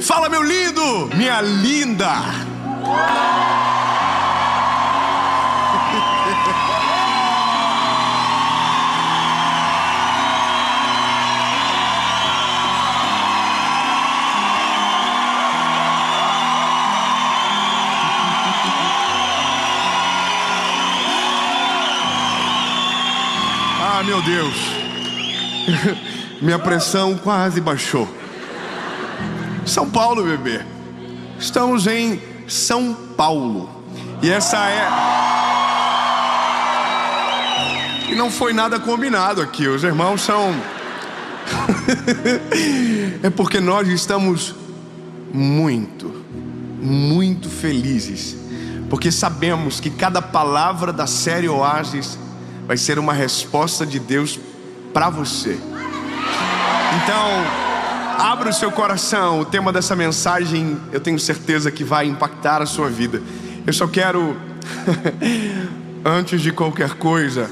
Fala, meu lindo, minha linda. Ah, meu Deus. Minha pressão quase baixou. São Paulo, bebê. Estamos em São Paulo. E essa é... E não foi nada combinado aqui. Os irmãos são... É porque nós estamos muito felizes. Porque sabemos que cada palavra da série Oásis vai ser uma resposta de Deus para você. Então, abra o seu coração. O tema dessa mensagem, eu tenho certeza que vai impactar a sua vida. Eu só quero, antes de qualquer coisa,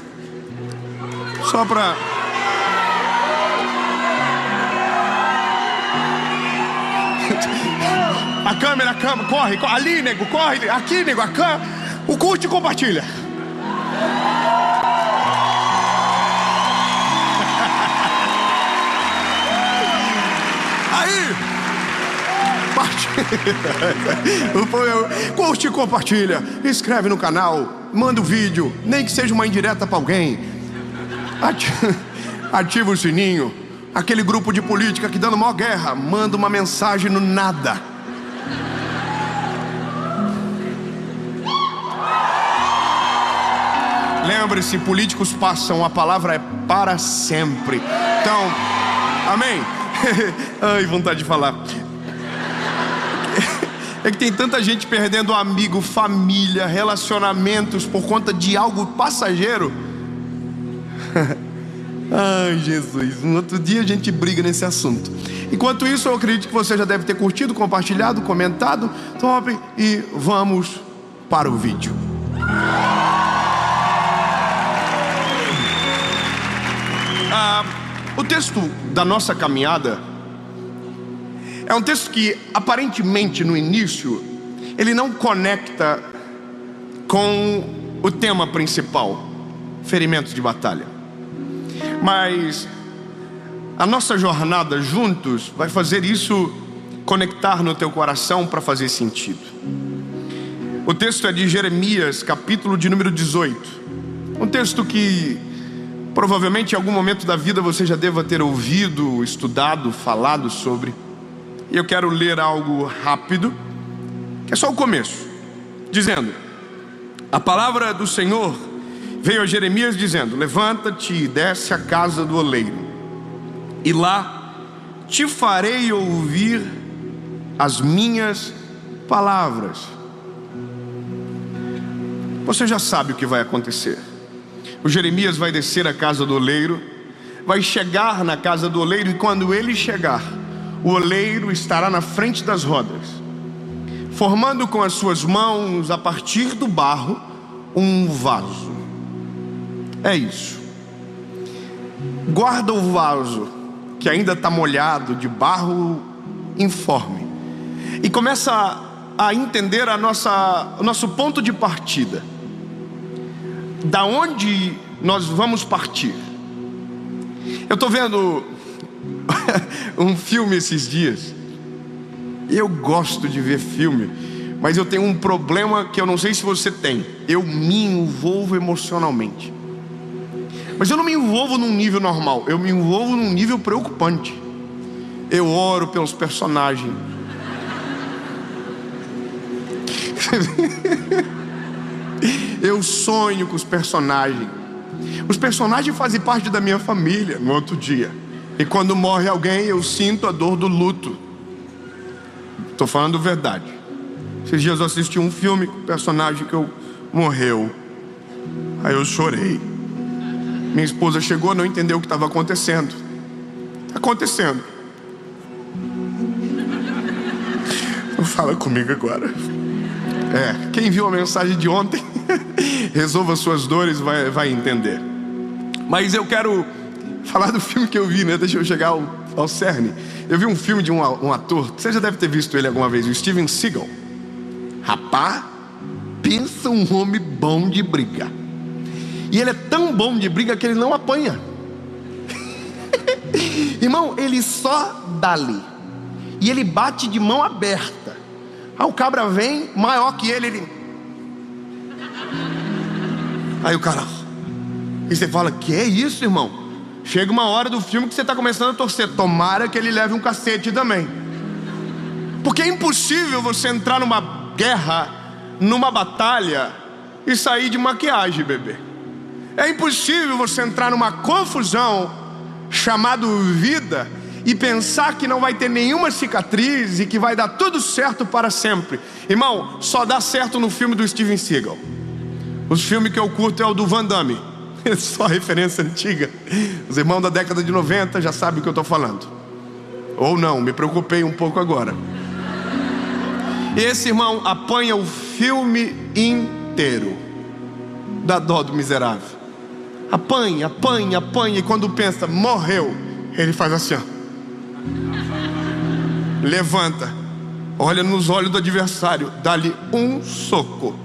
só para... A câmera, corre, ali, nego, corre, aqui, nego, a câmera, o curte e compartilha. Curte e compartilha. Inscreve no canal. Manda o vídeo, nem que seja uma indireta pra alguém. Ativa o sininho. Aquele grupo de política que dando maior guerra, manda uma mensagem no nada. Lembre-se, políticos passam, a palavra é para sempre. Então, amém. Ai, vontade de falar. É que tem tanta gente perdendo amigo, família, relacionamentos por conta de algo passageiro. Ai, Jesus, no outro dia a gente briga nesse assunto. Enquanto isso, eu acredito que você já deve ter curtido, compartilhado, comentado. Top, e vamos para o vídeo. O texto da nossa caminhada é um texto que, aparentemente, no início, ele não conecta com o tema principal, ferimentos de batalha. Mas a nossa jornada juntos vai fazer isso conectar no teu coração para fazer sentido. O texto é de Jeremias, capítulo de número 18. Um texto que provavelmente em algum momento da vida você já deva ter ouvido, estudado, falado sobre. E eu quero ler algo rápido, que é só o começo, dizendo: a palavra do Senhor veio a Jeremias dizendo: levanta-te e desce à casa do oleiro, e lá te farei ouvir as minhas palavras. Você já sabe o que vai acontecer. O Jeremias vai descer à casa do oleiro, vai chegar na casa do oleiro, e quando ele chegar, o oleiro estará na frente das rodas, formando com as suas mãos, a partir do barro, um vaso. É isso. Guarda o vaso, que ainda está molhado, de barro informe, e começa a entender o nosso ponto de partida. Da onde nós vamos partir? Eu estou vendo um filme esses dias. Eu gosto de ver filme, mas eu tenho um problema que eu não sei se você tem. Eu me envolvo emocionalmente. Mas eu não me envolvo num nível normal, eu me envolvo num nível preocupante. Eu oro pelos personagens. Eu sonho com os personagens. Os personagens fazem parte da minha família no outro dia. E quando morre alguém, eu sinto a dor do luto. Estou falando verdade. Esses dias eu assisti um filme com o personagem que morreu. Aí eu chorei. Minha esposa chegou, não entendeu o que estava acontecendo. Acontecendo. Não fala comigo agora. Quem viu a mensagem de ontem, resolva suas dores, vai entender. Mas eu quero falar do filme que eu vi, né? Deixa eu chegar ao cerne. Eu vi um filme de um ator, que você já deve ter visto ele alguma vez, o Steven Seagal. Rapaz, pensa um homem bom de briga. E ele é tão bom de briga que ele não apanha. Irmão, ele só dá ali. E ele bate de mão aberta. Aí o cabra vem, maior que ele... Aí o cara... E você fala, que é isso, irmão? Chega uma hora do filme que você está começando a torcer. Tomara que ele leve um cacete também. Porque é impossível você entrar numa guerra, numa batalha, e sair de maquiagem, bebê. É impossível você entrar numa confusão chamado vida e pensar que não vai ter nenhuma cicatriz e que vai dar tudo certo para sempre. Irmão, só dá certo no filme do Steven Seagal. Os filmes que eu curto é o do Van Damme. É só referência antiga. Os irmãos da década de 90 já sabem o que eu estou falando. Ou não, me preocupei um pouco agora. Esse irmão apanha o filme inteiro. Dá dó do miserável. Apanha, apanha, apanha. E quando pensa, morreu, ele faz assim, ó. Levanta, olha nos olhos do adversário, dá-lhe um soco.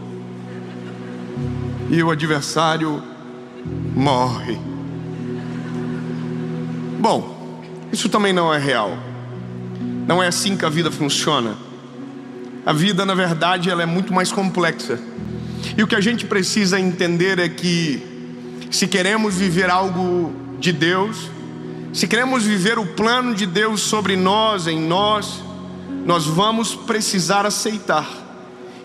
E o adversário morre. Bom, isso também não é real. Não é assim que a vida funciona. A vida, na verdade, ela é muito mais complexa. E o que a gente precisa entender é que, se queremos viver algo de Deus, se queremos viver o plano de Deus sobre nós, em nós, nós vamos precisar aceitar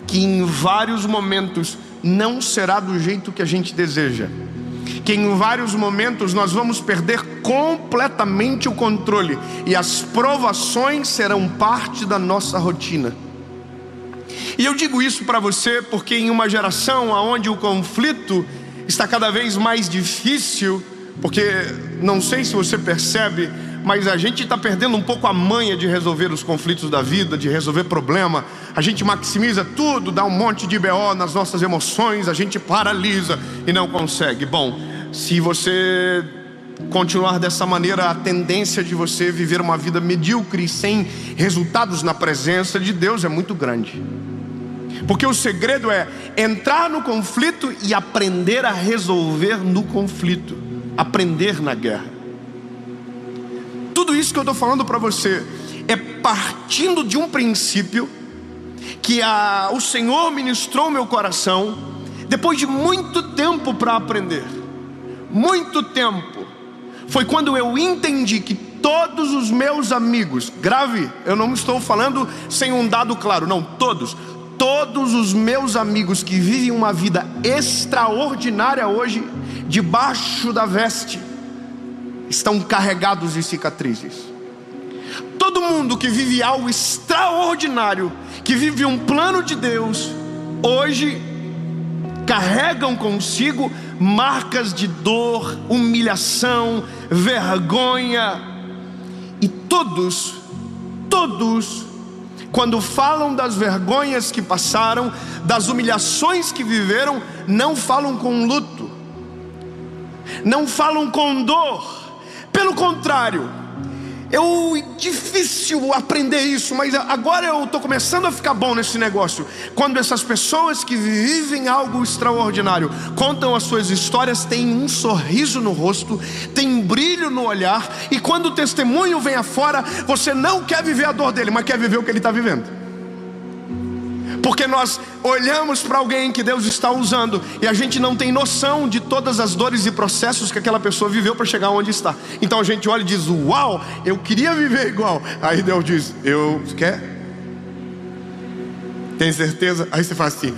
que em vários momentos não será do jeito que a gente deseja, que em vários momentos nós vamos perder completamente o controle e as provações serão parte da nossa rotina. E eu digo isso para você porque em uma geração onde o conflito está cada vez mais difícil, porque não sei se você percebe, mas a gente está perdendo um pouco a manha de resolver os conflitos da vida, de resolver problema. A gente maximiza tudo, dá um monte de BO nas nossas emoções, a gente paralisa e não consegue. Bom, se você continuar dessa maneira, a tendência de você viver uma vida medíocre sem resultados na presença de Deus é muito grande. Porque o segredo é entrar no conflito e aprender a resolver no conflito, aprender na guerra. Tudo isso que eu estou falando para você é partindo de um princípio que o Senhor ministrou no meu coração depois de muito tempo para aprender. Muito tempo. Foi quando eu entendi que todos os meus amigos, grave, eu não estou falando sem um dado claro, não, todos os meus amigos que vivem uma vida extraordinária hoje, debaixo da veste, estão carregados de cicatrizes. Todo mundo que vive algo extraordinário, que vive um plano de Deus, hoje carregam consigo marcas de dor, humilhação, vergonha. E todos, quando falam das vergonhas que passaram, das humilhações que viveram, não falam com luto, não falam com dor. Pelo contrário, é difícil aprender isso, mas agora eu estou começando a ficar bom nesse negócio. Quando essas pessoas que vivem algo extraordinário contam as suas histórias, tem um sorriso no rosto, tem brilho no olhar, e quando o testemunho vem afora, você não quer viver a dor dele, mas quer viver o que ele está vivendo. Porque nós olhamos para alguém que Deus está usando e a gente não tem noção de todas as dores e processos que aquela pessoa viveu para chegar onde está. Então a gente olha e diz, uau, eu queria viver igual. Aí Deus diz, quer? Tem certeza? Aí você faz assim,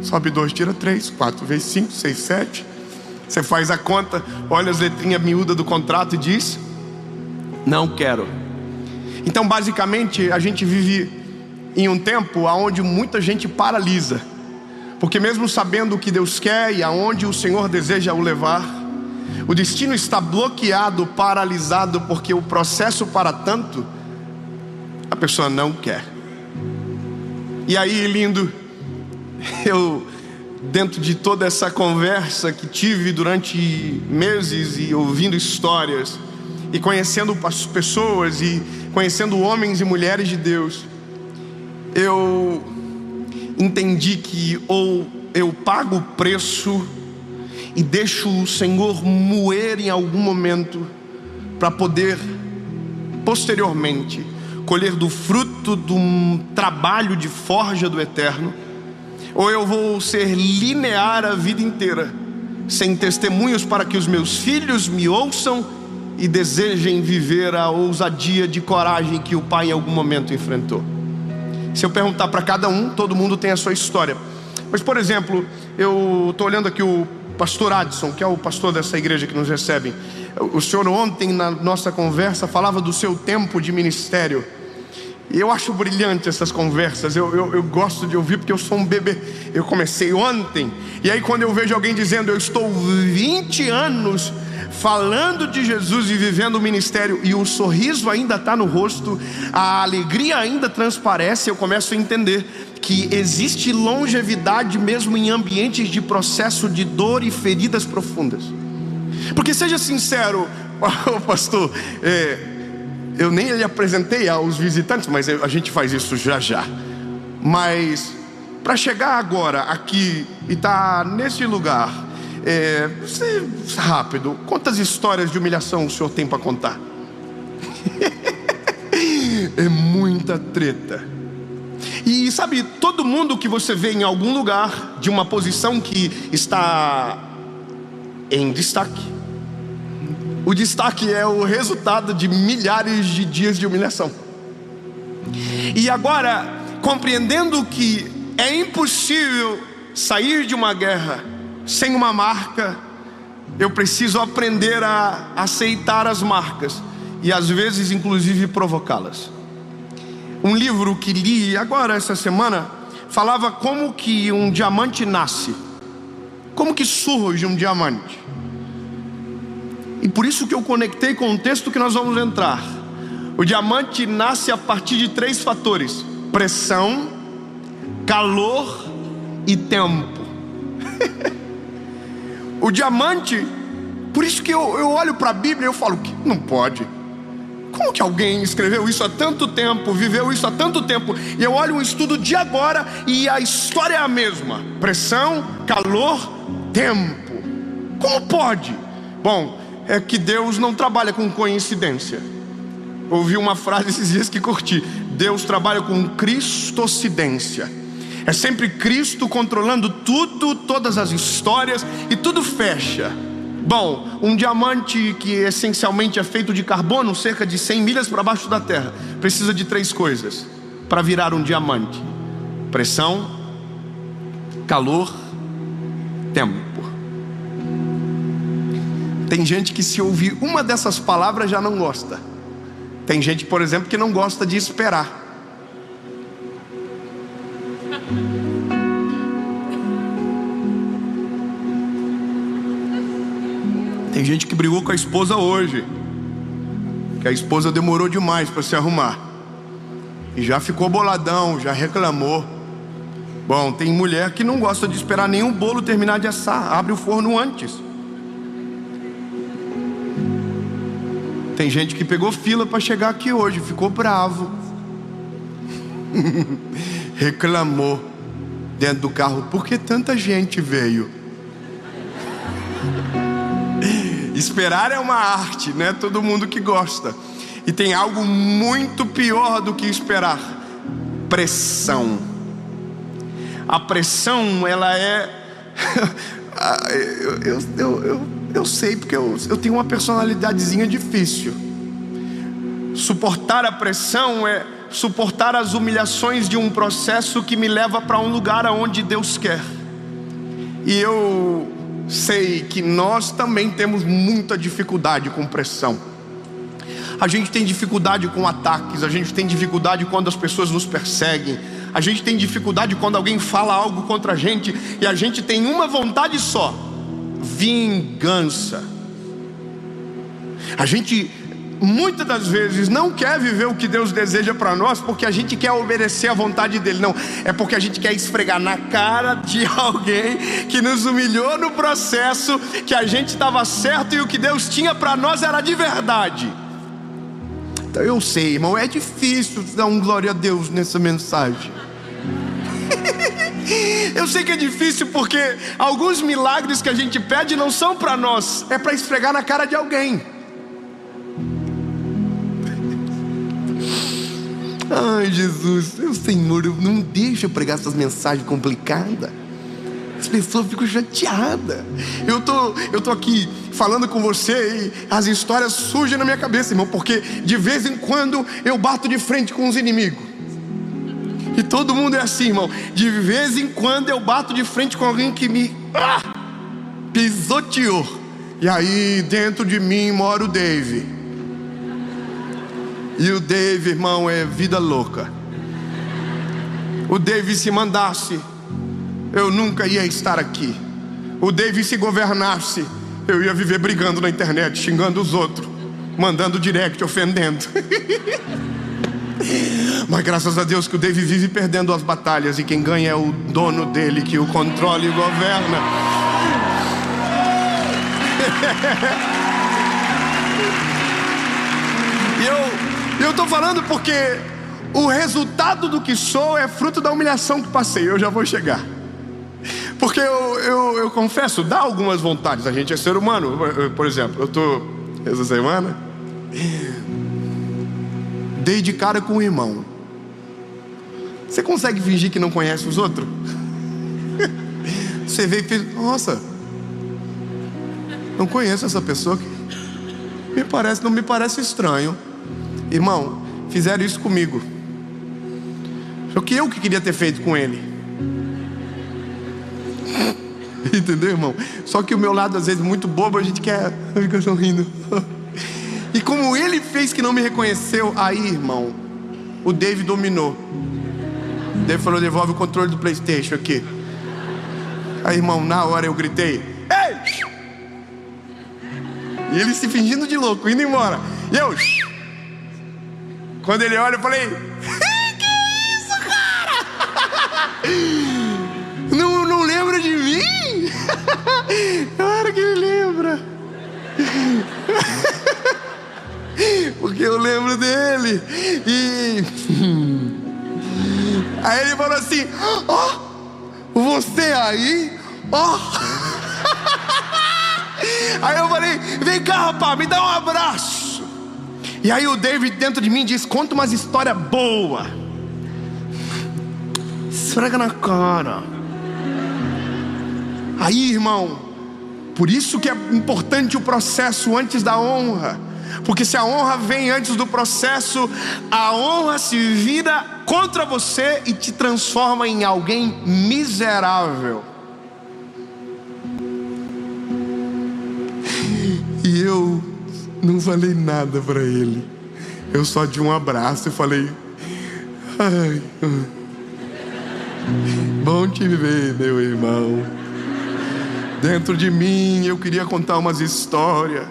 sobe 2, tira 3, 4 vezes 5, 6, 7. Você faz a conta, olha as letrinhas miúdas do contrato e diz, não quero. Então basicamente a gente vive em um tempo onde muita gente paralisa, porque mesmo sabendo o que Deus quer e aonde o Senhor deseja o levar, o destino está bloqueado, paralisado, porque o processo para tanto, a pessoa não quer. E aí, lindo, eu, dentro de toda essa conversa que tive durante meses e ouvindo histórias, e conhecendo as pessoas e conhecendo homens e mulheres de Deus, eu entendi que ou eu pago o preço e deixo o Senhor moer em algum momento para poder posteriormente colher do fruto de um trabalho de forja do eterno, ou eu vou ser linear a vida inteira, sem testemunhos para que os meus filhos me ouçam e desejem viver a ousadia de coragem que o pai em algum momento enfrentou. Se eu perguntar para cada um, todo mundo tem a sua história. Mas, por exemplo, eu estou olhando aqui o pastor Adson, que é o pastor dessa igreja que nos recebe. O senhor ontem na nossa conversa falava do seu tempo de ministério. E eu acho brilhante essas conversas, eu gosto de ouvir porque eu sou um bebê. Eu comecei ontem, e aí quando eu vejo alguém dizendo: eu estou 20 anos falando de Jesus e vivendo o ministério, e o sorriso ainda está no rosto, a alegria ainda transparece, eu começo a entender que existe longevidade mesmo em ambientes de processo de dor e feridas profundas. Porque seja sincero, pastor, eu nem lhe apresentei aos visitantes, mas a gente faz isso já já. Mas para chegar agora aqui e estar nesse lugar, rápido, quantas histórias de humilhação o senhor tem para contar? É muita treta. E sabe, todo mundo que você vê em algum lugar de uma posição que está em destaque, o destaque é o resultado de milhares de dias de humilhação. E agora, compreendendo que é impossível sair de uma guerra sem uma marca, eu preciso aprender a aceitar as marcas e às vezes inclusive provocá-las. Um livro que li agora essa semana falava como que um diamante nasce, como que surge um diamante. E por isso que eu conectei com o texto que nós vamos entrar. O diamante nasce a partir de 3 fatores: pressão, calor e tempo. O diamante, por isso que eu olho para a Bíblia e eu falo que não pode. Como que alguém escreveu isso há tanto tempo, viveu isso há tanto tempo? E eu olho um estudo de agora e a história é a mesma: pressão, calor, tempo. Como pode? Bom, é que Deus não trabalha com coincidência. Ouvi uma frase esses dias que curti: Deus trabalha com cristocidência. É sempre Cristo controlando tudo, todas as histórias, e tudo fecha. Bom, um diamante que essencialmente é feito de carbono, cerca de 100 milhas para baixo da terra, precisa de 3 coisas para virar um diamante: pressão, calor, tempo. Tem gente que, se ouvir uma dessas palavras, já não gosta. Tem gente, por exemplo, que não gosta de esperar. Tem gente que brigou com a esposa hoje, que a esposa demorou demais para se arrumar, e já ficou boladão, já reclamou. Bom, tem mulher que não gosta de esperar nem o bolo terminar de assar, abre o forno antes. Tem gente que pegou fila para chegar aqui hoje, ficou bravo, reclamou dentro do carro: por que tanta gente veio? Esperar é uma arte, não é todo mundo que gosta. E tem algo muito pior do que esperar: pressão. A pressão, ela é eu sei, porque eu tenho uma personalidadezinha difícil. Suportar a pressão é suportar as humilhações de um processo que me leva para um lugar aonde Deus quer. E eu sei que nós também temos muita dificuldade com pressão. A gente tem dificuldade com ataques, a gente tem dificuldade quando as pessoas nos perseguem, a gente tem dificuldade quando alguém fala algo contra a gente, e a gente tem uma vontade só: vingança. A gente muitas das vezes não quer viver o que Deus deseja para nós porque a gente quer obedecer à vontade dele. Não, é porque a gente quer esfregar na cara de alguém que nos humilhou no processo, que a gente estava certo e o que Deus tinha para nós era de verdade. Eu sei, irmão, é difícil dar um glória a Deus nessa mensagem. Eu sei que é difícil porque alguns milagres que a gente pede não são para nós, é para esfregar na cara de alguém. Ai, Jesus, meu Senhor, não deixa eu pregar essas mensagens complicadas. As pessoas ficam chateadas. Eu tô aqui falando com você e as histórias surgem na minha cabeça, irmão, porque de vez em quando eu bato de frente com os inimigos. E todo mundo é assim, irmão. De vez em quando eu bato de frente com alguém que me pisoteou. E aí dentro de mim mora o Dave. E o Dave, irmão, é vida louca. O Dave, se mandasse, eu nunca ia estar aqui. O Dave, se governasse, eu ia viver brigando na internet, xingando os outros, mandando direct, ofendendo. Mas graças a Deus que o Dave vive perdendo as batalhas, e quem ganha é o dono dele, que o controla e governa. E eu tô falando porque o resultado do que sou é fruto da humilhação que passei. Eu já vou chegar. Porque eu confesso, dá algumas vontades. A gente é ser humano. Por exemplo, eu tô essa semana dei de cara com um irmão. Você consegue fingir que não conhece os outros? Você veio e fez: nossa, não conheço essa pessoa que não me parece estranho. Irmão, fizeram isso comigo. Só que eu que queria ter feito com ele. Entendeu, irmão? Só que o meu lado, às vezes, muito bobo, a gente quer ficar sorrindo. E como ele fez que não me reconheceu, aí, irmão, o Dave dominou. O Dave falou: devolve o controle do PlayStation aqui. Aí, irmão, na hora eu gritei: ei! E ele se fingindo de louco, indo embora. E eu... Quando ele olha, eu falei: que isso, cara? Não lembra de mim? Claro que ele lembra. Porque eu lembro dele. E aí ele falou assim: ó, você aí? Ó. Aí eu falei: vem cá, rapaz, me dá um abraço. E aí o David dentro de mim diz: conta umas histórias boas. Esfrega na cara. Aí, irmão, por isso que é importante o processo antes da honra. Porque se a honra vem antes do processo, a honra se vira contra você e te transforma em alguém miserável. E eu não falei nada para ele. Eu só dei um abraço e falei: ai, bom te ver, meu irmão. Dentro de mim eu queria contar umas histórias.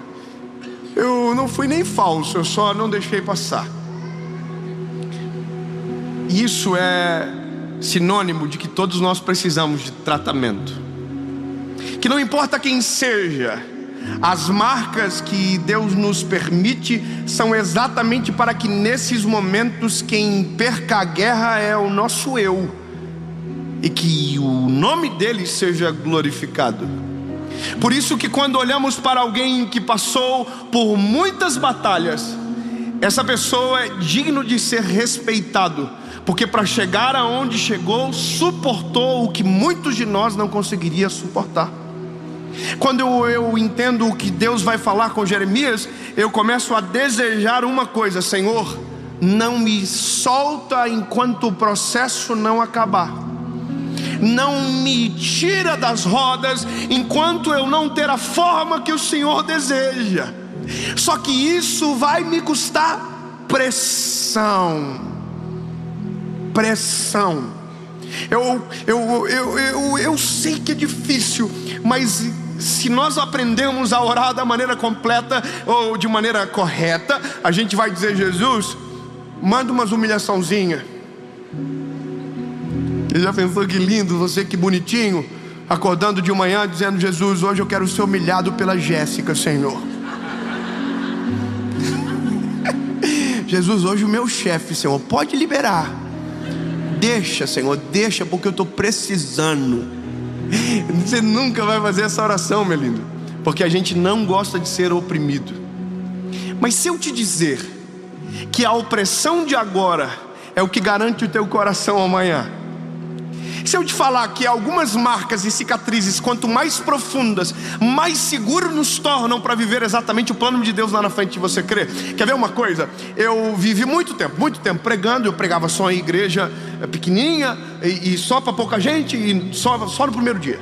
Eu não fui nem falso, eu só não deixei passar. Isso é sinônimo de que todos nós precisamos de tratamento. Que não importa quem seja, as marcas que Deus nos permite são exatamente para que nesses momentos quem perca a guerra é o nosso eu, e que o nome dele seja glorificado. Por isso que quando olhamos para alguém que passou por muitas batalhas, essa pessoa é digno de ser respeitado, porque para chegar aonde chegou, suportou o que muitos de nós não conseguiriam suportar. Quando eu entendo o que Deus vai falar com Jeremias, eu começo a desejar uma coisa: Senhor, não me solta enquanto o processo não acabar. Não me tira das rodas enquanto eu não ter a forma que o Senhor deseja. Só que isso vai me custar pressão. Pressão. Eu sei que é difícil, mas se nós aprendemos a orar da maneira completa ou de maneira correta, a gente vai dizer: Jesus, manda umas humilhaçãozinhas. Você já pensou que lindo, você que bonitinho, acordando de manhã dizendo: Jesus, hoje eu quero ser humilhado pela Jéssica, Senhor. Jesus, hoje o meu chefe, Senhor, pode liberar. Deixa, Senhor, deixa, porque eu estou precisando. Você nunca vai fazer essa oração, meu lindo, porque a gente não gosta de ser oprimido. Mas se eu te dizer que a opressão de agora é o que garante o teu coração amanhã, se eu te falar que algumas marcas e cicatrizes, quanto mais profundas, mais seguros nos tornam para viver exatamente o plano de Deus lá na frente de você crer. Quer ver uma coisa? Eu vivi muito tempo pregando. Eu pregava só em igreja pequenininha e só para pouca gente, e só no primeiro dia,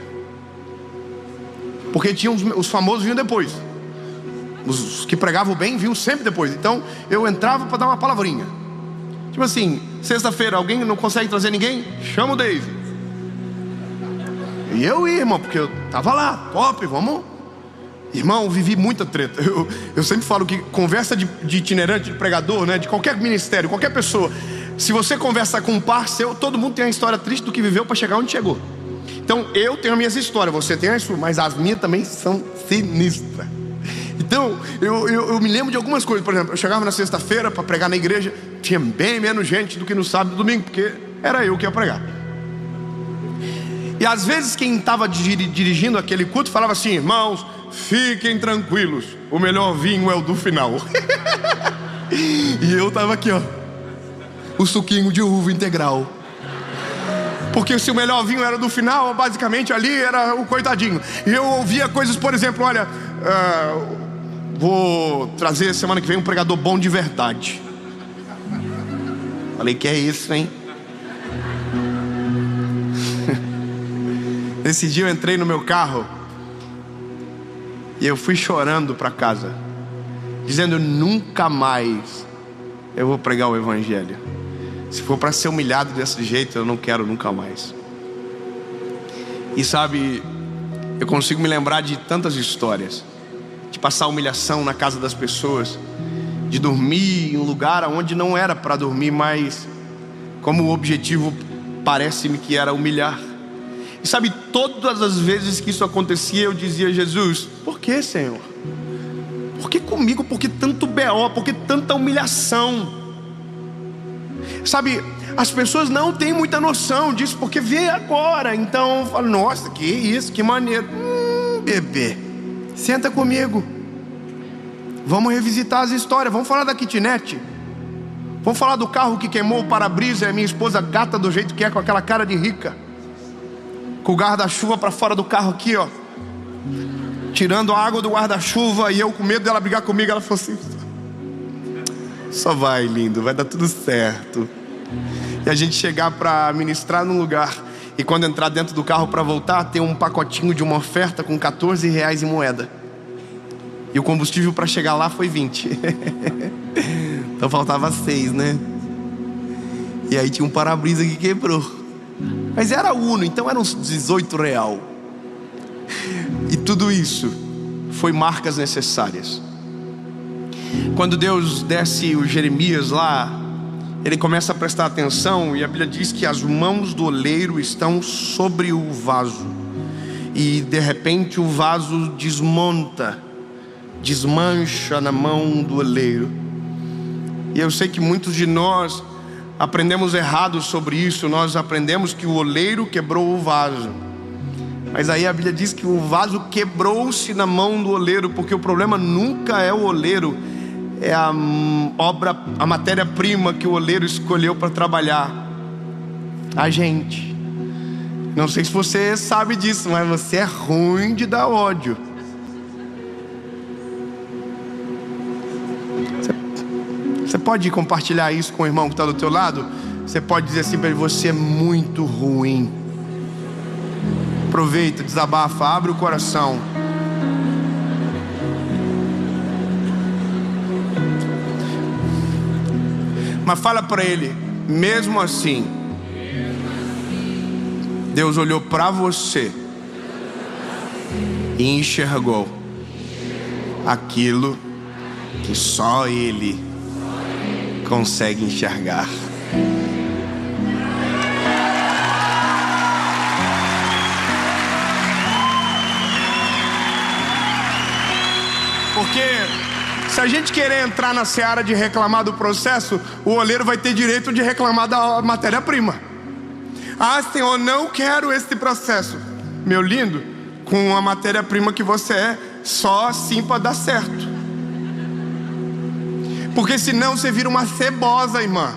porque tinha os famosos vinham depois. Os que pregavam bem vinham sempre depois. Então eu entrava para dar uma palavrinha, tipo assim, sexta-feira, alguém não consegue trazer ninguém? Chama o Dave. E eu ia, irmão, porque eu tava lá, top, vamos. Irmão, vivi muita treta. Eu sempre falo que conversa de itinerante, de pregador, né, de qualquer ministério, qualquer pessoa, se você conversa com um par seu, todo mundo tem uma história triste do que viveu para chegar onde chegou. Então eu tenho as minhas histórias, você tem as suas, mas as minhas também são sinistras. Então eu me lembro de algumas coisas. Por exemplo, eu chegava na sexta-feira para pregar na igreja, tinha bem menos gente do que no sábado e domingo, porque era eu que ia pregar. E às vezes quem estava dirigindo aquele culto falava assim: irmãos, fiquem tranquilos, o melhor vinho é o do final. E eu estava aqui, ó, o suquinho de uva integral, porque se o melhor vinho era do final, basicamente ali era o coitadinho. E eu ouvia coisas, por exemplo, olha, vou trazer semana que vem um pregador bom de verdade. Falei, que é isso, hein? Nesse dia eu entrei no meu carro e eu fui chorando para casa, dizendo: nunca mais eu vou pregar o evangelho. Se for para ser humilhado desse jeito, eu não quero nunca mais. E sabe, eu consigo me lembrar de tantas histórias, de passar humilhação na casa das pessoas, de dormir em um lugar onde não era para dormir, mas como o objetivo parece-me que era humilhar. E sabe, todas as vezes que isso acontecia, eu dizia: Jesus, por que, Senhor? Por que comigo? Por que tanto BO? Por que tanta humilhação? Sabe, as pessoas não têm muita noção disso, porque vê agora. Então eu falo: nossa, que isso, que maneiro. Bebê, senta comigo, vamos revisitar as histórias. Vamos falar da kitnet. Vamos falar do carro que queimou o para-brisa e a minha esposa gata do jeito que é, com aquela cara de rica, com o guarda-chuva para fora do carro aqui, ó, tirando a água do guarda-chuva, e eu com medo dela brigar comigo. Ela falou assim: só vai, lindo, vai dar tudo certo. E a gente chegar para ministrar num lugar, e quando entrar dentro do carro para voltar, tem um pacotinho de uma oferta com R$14 em moeda, e o combustível para chegar lá foi 20. Então faltava 6, né? E aí tinha um para-brisa que quebrou, mas era Uno, então era uns R$18. E tudo isso foi marcas necessárias. Quando Deus desce o Jeremias lá, ele começa a prestar atenção, e a Bíblia diz que as mãos do oleiro estão sobre o vaso, e de repente o vaso desmonta, desmancha na mão do oleiro. E eu sei que muitos de nós aprendemos errado sobre isso. Nós aprendemos que o oleiro quebrou o vaso, mas aí a Bíblia diz que o vaso quebrou-se na mão do oleiro, porque o problema nunca é o oleiro, é a matéria-prima que o oleiro escolheu para trabalhar. A gente, não sei se você sabe disso, mas você é ruim de dar ódio. Você pode compartilhar isso com o irmão que está do teu lado? Você pode dizer assim para ele: você é muito ruim. Aproveita, desabafa, abre o coração. Mas fala para ele: mesmo assim, Deus olhou para você e enxergou aquilo que só Ele consegue enxergar. Porque se a gente querer entrar na seara de reclamar do processo, o oleiro vai ter direito de reclamar da matéria-prima. Ah, Senhor, não quero esse processo. Meu lindo, com a matéria-prima que você é, só assim para dar certo. Porque senão você vira uma cebosa, irmã.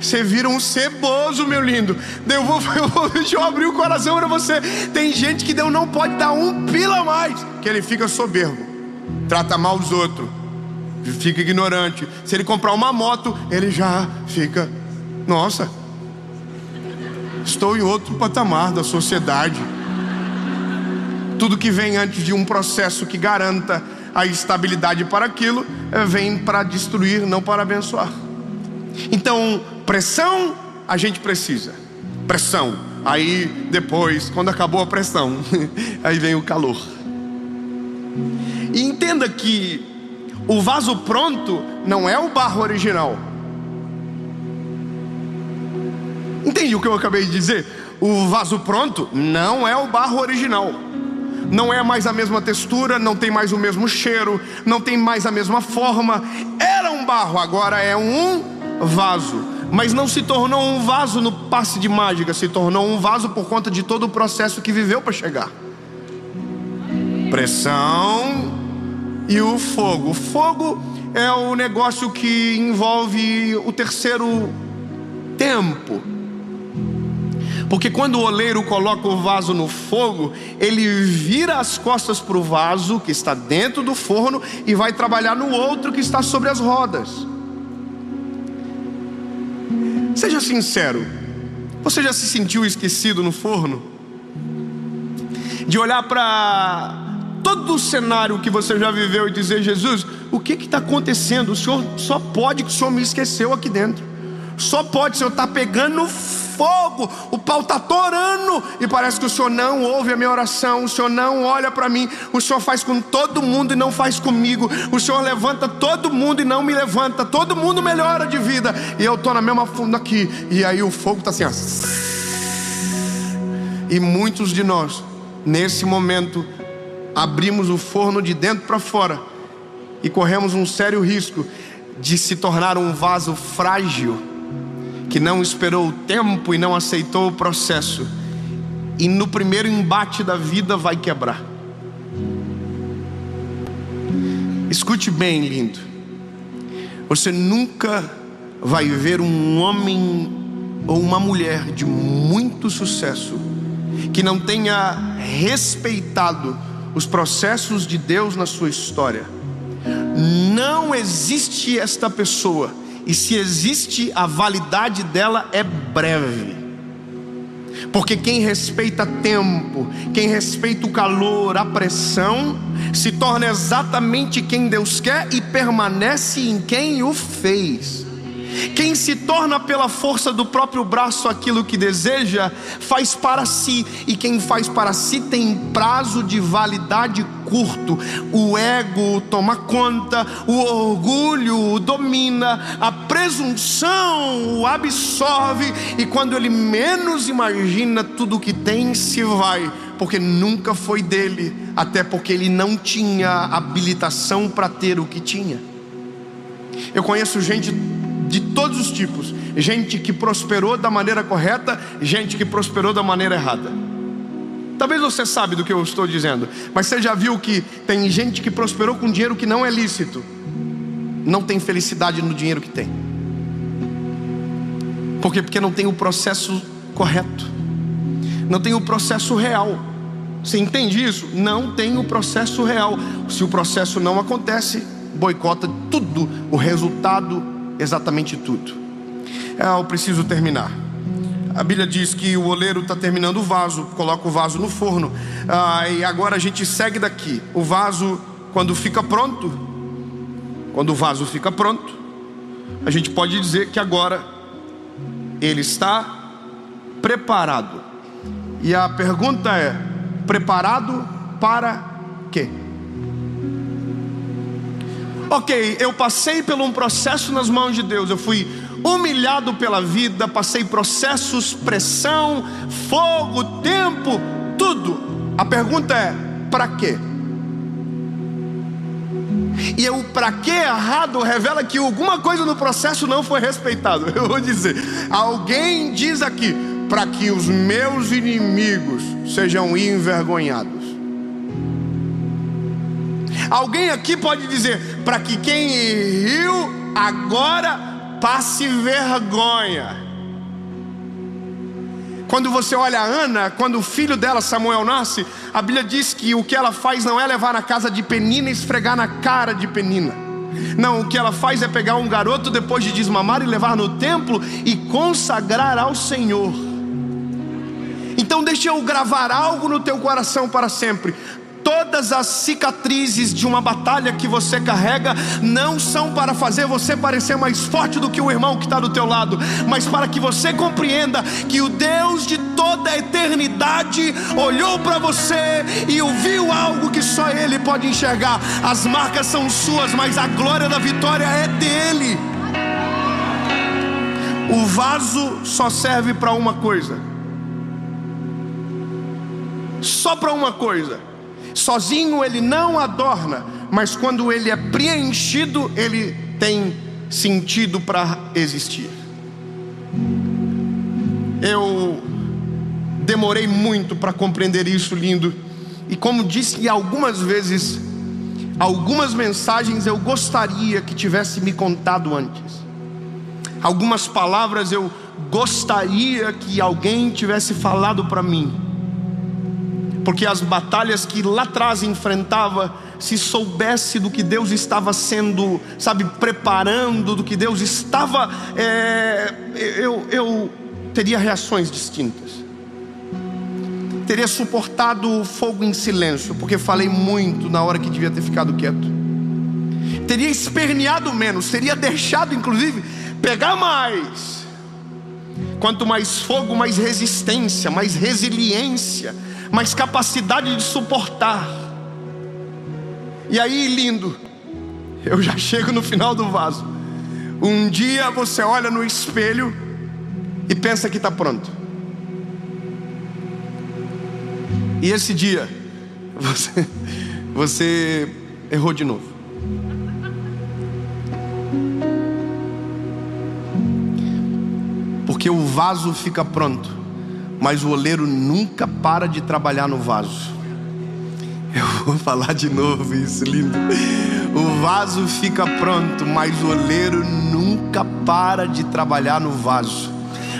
Você vira um ceboso, meu lindo. Deixa eu abrir o coração para você. Tem gente que Deus não pode dar um pila a mais, que ele fica soberbo, trata mal os outros, fica ignorante. Se ele comprar uma moto, ele já fica: nossa, estou em outro patamar da sociedade. Tudo que vem antes de um processo que garanta a estabilidade para aquilo, vem para destruir, não para abençoar. Então, pressão a gente precisa. Pressão. Aí depois, quando acabou a pressão, aí vem o calor. E entenda que o vaso pronto não é o barro original. Entende o que eu acabei de dizer? O vaso pronto não é o barro original. Não é mais a mesma textura, não tem mais o mesmo cheiro, não tem mais a mesma forma. Era um barro, agora é um vaso. Mas não se tornou um vaso no passe de mágica, se tornou um vaso por conta de todo o processo que viveu para chegar. Pressão e o fogo. O fogo é o negócio que envolve o terceiro tempo. Porque quando o oleiro coloca o vaso no fogo, ele vira as costas para o vaso que está dentro do forno e vai trabalhar no outro que está sobre as rodas. Seja sincero, você já se sentiu esquecido no forno? De olhar para todo o cenário que você já viveu e dizer: Jesus, o que está acontecendo? O Senhor só pode que o Senhor me esqueceu aqui dentro. Só pode, o Senhor está pegando fogo, o pau está torando, e parece que o Senhor não ouve a minha oração, o Senhor não olha para mim, o Senhor faz com todo mundo e não faz comigo, o Senhor levanta todo mundo e não me levanta, todo mundo melhora de vida, e eu estou na mesma funda aqui, e aí o fogo está assim, ó. E muitos de nós, nesse momento, abrimos o forno de dentro para fora, e corremos um sério risco de se tornar um vaso frágil, que não esperou o tempo e não aceitou o processo, e no primeiro embate da vida vai quebrar. Escute bem, lindo. Você nunca vai ver um homem ou uma mulher de muito sucesso que não tenha respeitado os processos de Deus na sua história. Não existe esta pessoa. E se existe, a validade dela é breve. Porque quem respeita tempo, quem respeita o calor, a pressão, se torna exatamente quem Deus quer e permanece em quem o fez. Quem se torna pela força do próprio braço aquilo que deseja, faz para si. E quem faz para si tem prazo de validade curto. O ego toma conta, o orgulho o domina, a presunção o absorve, e quando ele menos imagina, tudo que tem se vai, porque nunca foi dele, até porque ele não tinha habilitação para ter o que tinha. Eu conheço gente de todos os tipos, gente que prosperou da maneira correta, gente que prosperou da maneira errada. Talvez você sabe do que eu estou dizendo, mas você já viu que tem gente que prosperou com dinheiro que não é lícito, não tem felicidade no dinheiro que tem. Por quê? Porque não tem o processo correto, não tem o processo real. Você entende isso? Não tem o processo real. Se o processo não acontece, boicota tudo, o resultado, exatamente tudo. Eu preciso terminar. A Bíblia diz que o oleiro está terminando o vaso, coloca o vaso no forno, e agora a gente segue daqui. O vaso, quando fica pronto, quando o vaso fica pronto, a gente pode dizer que agora ele está preparado. E a pergunta é: preparado para quê? Ok, eu passei por um processo nas mãos de Deus, eu fui humilhado pela vida, passei processos, pressão, fogo, tempo, tudo. A pergunta é: para quê? E o para que errado revela que alguma coisa no processo não foi respeitado. Eu vou dizer, alguém diz aqui: para que os meus inimigos sejam envergonhados. Alguém aqui pode dizer: para que quem riu agora passe vergonha. Quando você olha a Ana, quando o filho dela, Samuel, nasce, a Bíblia diz que o que ela faz não é levar na casa de Penina e esfregar na cara de Penina. Não, o que ela faz é pegar um garoto depois de desmamar e levar no templo e consagrar ao Senhor. Então deixa eu gravar algo no teu coração para sempre. Todas as cicatrizes de uma batalha que você carrega não são para fazer você parecer mais forte do que o irmão que está do teu lado, mas para que você compreenda que o Deus de toda a eternidade olhou para você e ouviu algo que só Ele pode enxergar. As marcas são suas, mas a glória da vitória é dele. O vaso só serve para uma coisa, só para uma coisa. Sozinho ele não adorna, mas quando ele é preenchido, ele tem sentido para existir. Eu demorei muito para compreender isso, lindo. E como disse algumas vezes, algumas mensagens eu gostaria que tivesse me contado antes. Algumas palavras eu gostaria que alguém tivesse falado para mim. Porque as batalhas que lá atrás enfrentava, se soubesse do que Deus estava sendo, preparando, do que Deus estava, eu teria reações distintas. Teria suportado o fogo em silêncio, porque falei muito na hora que devia ter ficado quieto. Teria esperneado menos, teria deixado inclusive pegar mais. Quanto mais fogo, mais resistência, mais resiliência, mais capacidade de suportar. E aí, lindo, eu já chego no final do vaso. Um dia você olha no espelho e pensa que está pronto. E esse dia você errou de novo. Porque o vaso fica pronto, mas o oleiro nunca para de trabalhar no vaso. Eu vou falar de novo isso, lindo. O vaso fica pronto, mas o oleiro nunca para de trabalhar no vaso.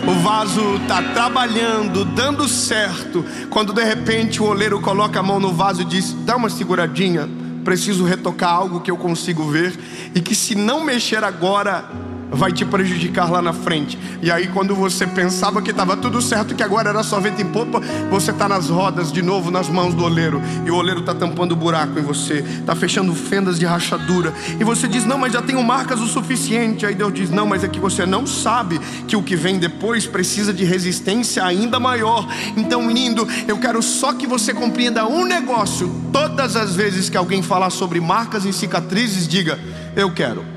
O vaso está trabalhando, dando certo, quando de repente o oleiro coloca a mão no vaso e diz: dá uma seguradinha, preciso retocar algo que eu consigo ver, e que se não mexer agora vai te prejudicar lá na frente. E aí quando você pensava que estava tudo certo, que agora era só vento em popa, você está nas rodas de novo, nas mãos do oleiro. E o oleiro está tampando buraco em você, está fechando fendas de rachadura. E você diz: não, mas já tenho marcas o suficiente. Aí Deus diz: não, mas é que você não sabe que o que vem depois precisa de resistência ainda maior. Então, lindo, eu quero só que você compreenda um negócio. Todas as vezes que alguém falar sobre marcas e cicatrizes, diga: eu quero.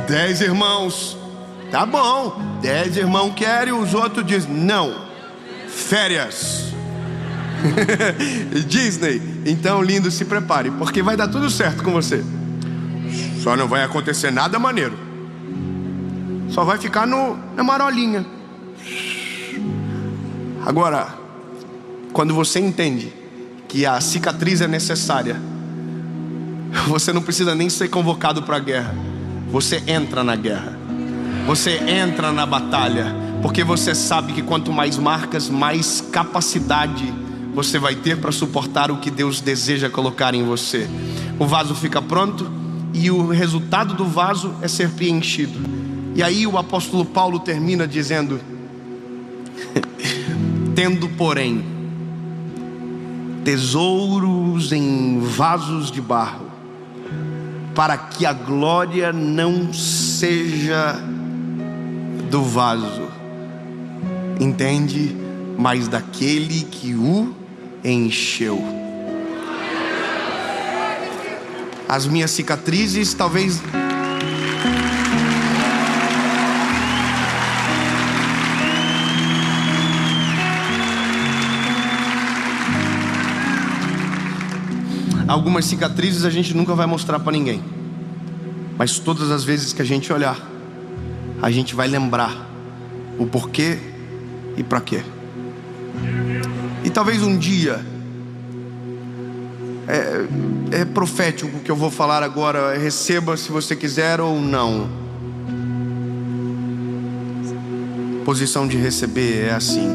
10 irmãos, tá bom, 10 irmãos querem, os outros dizem: não, férias. Disney. Então, lindo, se prepare, porque vai dar tudo certo com você. Só não vai acontecer nada maneiro, só vai ficar na marolinha. Agora, quando você entende que a cicatriz é necessária, você não precisa nem ser convocado para a guerra. Você entra na guerra, você entra na batalha, porque você sabe que quanto mais marcas, mais capacidade você vai ter para suportar o que Deus deseja colocar em você. O vaso fica pronto e o resultado do vaso é ser preenchido. E aí o apóstolo Paulo termina dizendo: tendo porém tesouros em vasos de barro, para que a glória não seja do vaso, entende? Mas daquele que o encheu. As minhas cicatrizes talvez algumas cicatrizes a gente nunca vai mostrar para ninguém, mas todas as vezes que a gente olhar, a gente vai lembrar o porquê e para quê. E talvez um dia, é profético o que eu vou falar agora, receba se você quiser ou não. Posição de receber é assim: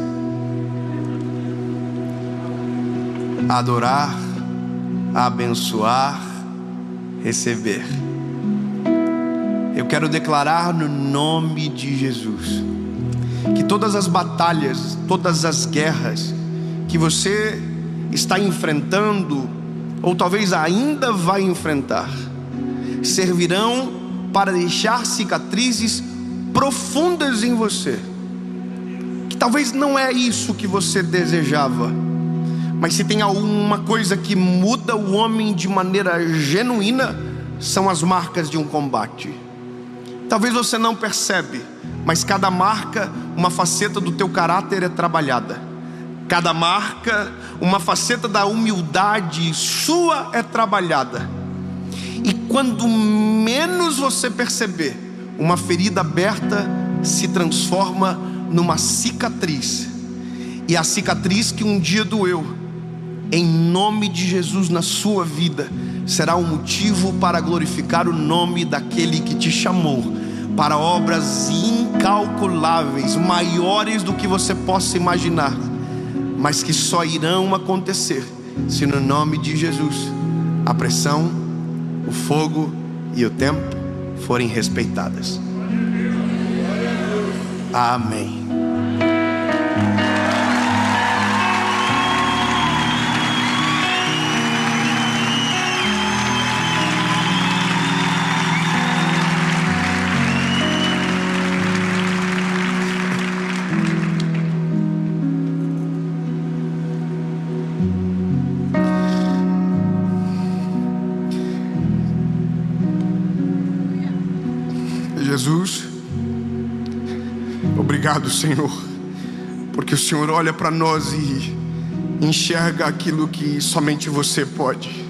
adorar, abençoar, receber. Eu quero declarar no nome de Jesus que todas as batalhas, todas as guerras que você está enfrentando, ou talvez ainda vai enfrentar, servirão para deixar cicatrizes profundas em você. Que talvez não é isso que você desejava, mas se tem alguma coisa que muda o homem de maneira genuína, são as marcas de um combate. Talvez você não percebe, mas cada marca, uma faceta do teu caráter é trabalhada. Cada marca, uma faceta da humildade sua é trabalhada. E quando menos você perceber, uma ferida aberta se transforma numa cicatriz. E a cicatriz que um dia doeu, em nome de Jesus na sua vida, será um motivo para glorificar o nome daquele que te chamou para obras incalculáveis, maiores do que você possa imaginar, mas que só irão acontecer se no nome de Jesus a pressão, o fogo e o tempo forem respeitadas. Amém. Jesus, obrigado, Senhor, porque o Senhor olha para nós e enxerga aquilo que somente você pode,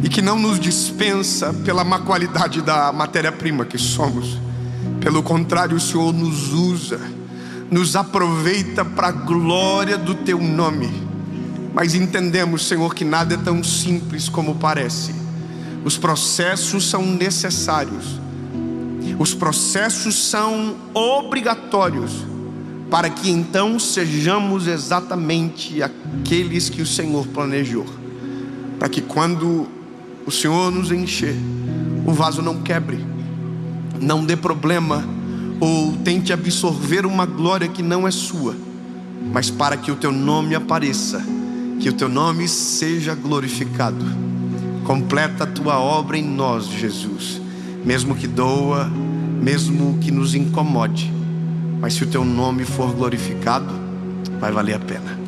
e que não nos dispensa pela má qualidade da matéria-prima que somos. Pelo contrário, o Senhor nos usa, nos aproveita para a glória do teu nome. Mas entendemos, Senhor, que nada é tão simples como parece. Os processos são necessários. Os processos são obrigatórios para que então sejamos exatamente aqueles que o Senhor planejou. Para que quando o Senhor nos encher, o vaso não quebre, não dê problema, ou tente absorver uma glória que não é sua, mas para que o teu nome apareça, que o teu nome seja glorificado. Completa a tua obra em nós, Jesus, mesmo que doa, mesmo que nos incomode, mas se o teu nome for glorificado, vai valer a pena.